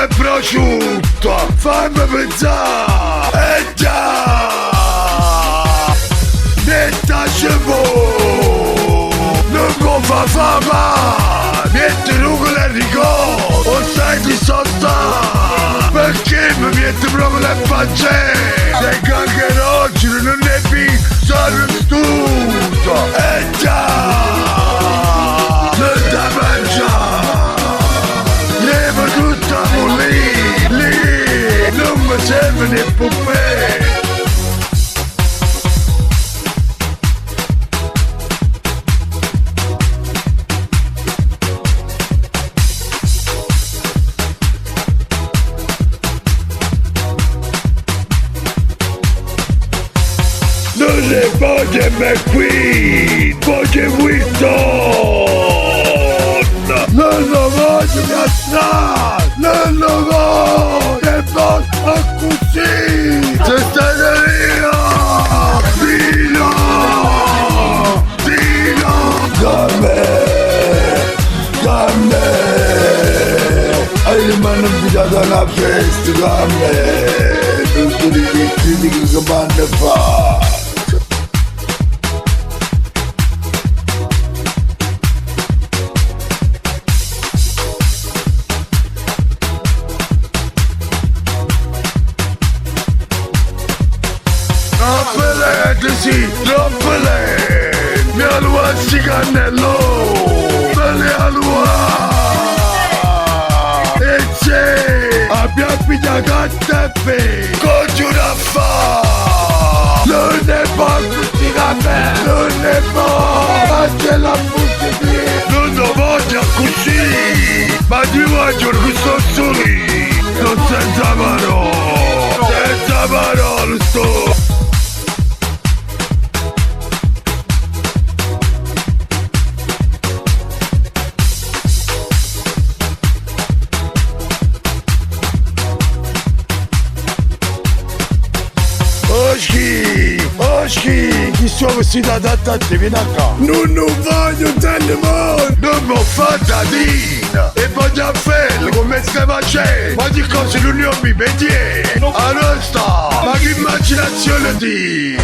e prosciutto, fammi pensare, già, dettacevo, non mi fa fama, niente nucleo e ricordo, o sai di sosta, perché mi mette proprio le facce, sei che anche oggi non ne sono stuto, già, non da mangiare, levo tutta lì, non mi serve né puppe. Non ne voglio me qui, voglio Wilson, non lo voglio mi astrare, non lo voglio, e basta così, se stai via, Dino, da me, hai le mani invitate alla festa, da me, tutti i critici che mi hanno fatto. Troppo lei, mi alua si cannello, me le alua, e c'è, abbiamo pigliato a teppe, congiura fa, non ne può tutti caffè, non ne può, anche la musica, non lo voglio così, ma ti voglio che sto soli, non senza parole sto. Oschi, chi sono vestito adatta a te, vieni qua. Non voglio telefono, non mi ho fatta dina. E voglio a fello come stai facendo. Ma di cose non ne ho mi vedi. Allora sta, ma che immaginazione di.